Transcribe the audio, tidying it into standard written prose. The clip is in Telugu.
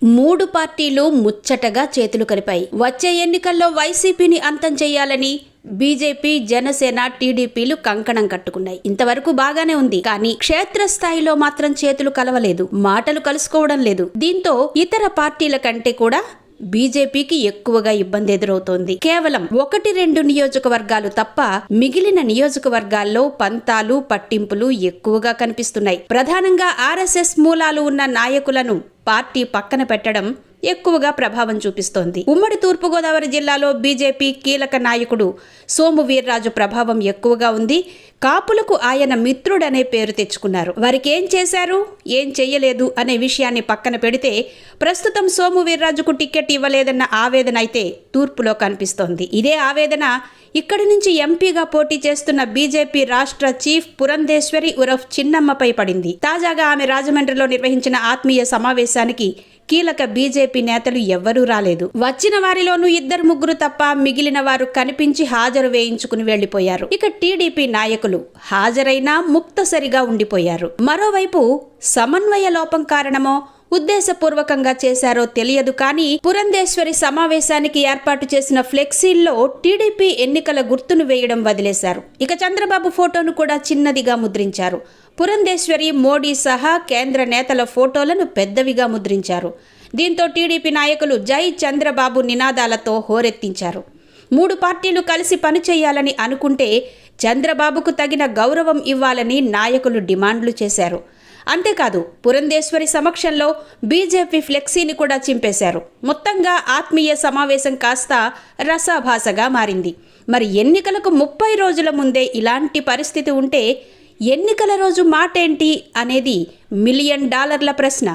మూడు పార్టీలు ముచ్చటగా చేతులు కలిపాయి. వచ్చే ఎన్నికల్లో వైసీపీని అంతం చేయాలని బీజేపీ, జనసేన, టీడీపీలు కంకణం కట్టుకున్నాయి. ఇంతవరకు బాగానే ఉంది. కానీ క్షేత్రస్థాయిలో మాత్రం చేతులు కలవలేదు, మాటలు కలుసుకోవడం లేదు. దీంతో ఇతర పార్టీల కంటే కూడా బీజేపీకి ఎక్కువగా ఇబ్బంది ఎదురవుతోంది. కేవలం 1-2 నియోజకవర్గాలు తప్ప మిగిలిన నియోజకవర్గాల్లో పంతాలు, పట్టింపులు ఎక్కువగా కనిపిస్తున్నాయి. ప్రధానంగా ఆర్ఎస్ఎస్ మూలాలు ఉన్న నాయకులను పార్టీ పక్కన పెట్టడం ఎక్కువగా ప్రభావం చూపిస్తోంది. ఉమ్మడి తూర్పుగోదావరి జిల్లాలో బీజేపీ కీలక నాయకుడు సోము వీర్రాజు ప్రభావం ఎక్కువగా ఉంది. కాపులకు ఆయన మిత్రుడనే పేరు తెచ్చుకున్నారు. వారికి ఏం చేశారు, ఏం చెయ్యలేదు అనే విషయాన్ని పక్కన పెడితే ప్రస్తుతం సోము వీర్రాజుకు టికెట్ ఇవ్వలేదన్న ఆవేదన అయితే తూర్పులో కనిపిస్తోంది. ఇదే ఆవేదన ఇక్కడి నుంచి ఎంపీగా పోటీ చేస్తున్న బీజేపీ రాష్ట్ర చీఫ్ పురంధేశ్వరి ఉరఫ్ చిన్నమ్మపై పడింది. తాజాగా ఆమె రాజమండ్రిలో నిర్వహించిన ఆత్మీయ సమావేశానికి కీలక బీజేపీ నేతలు ఎవ్వరూ రాలేదు. వచ్చిన వారిలోనూ 2-3 తప్ప మిగిలిన వారు కనిపించి హాజరు వేయించుకుని వెళ్లిపోయారు. ఇక టీడీపీ నాయకులు హాజరైనా ముక్తసరిగా ఉండిపోయారు. మరోవైపు సమన్వయ లోపం కారణమో ఉద్దేశపూర్వకంగా చేశారో తెలియదు కానీ పురంధేశ్వరి సమావేశానికి ఏర్పాటు చేసిన ఫ్లెక్సీల్లో టీడీపీ ఎన్నికల గుర్తును వేయడం వదిలేశారు. ఇక చంద్రబాబు ఫోటోను కూడా చిన్నదిగా ముద్రించారు. పురంధేశ్వరి, మోడీ సహా కేంద్ర నేతల ఫోటోలను పెద్దవిగా ముద్రించారు. దీంతో టీడీపీ నాయకులు జై చంద్రబాబు నినాదాలతో హోరెత్తించారు. 3 పార్టీలు కలిసి పనిచేయాలని అనుకుంటే చంద్రబాబుకు తగిన గౌరవం ఇవ్వాలని నాయకులు డిమాండ్లు చేశారు. అంతేకాదు పురంధేశ్వరి సమక్షంలో బీజేపీ ఫ్లెక్సీని కూడా చింపేశారు. మొత్తంగా ఆత్మీయ సమావేశం కాస్త రసాభాసగా మారింది. మరి ఎన్నికలకు 30 రోజుల ముందే ఇలాంటి పరిస్థితి ఉంటే ఎన్నికల రోజు మాటేంటి అనేది $1 మిలియన్ ప్రశ్న.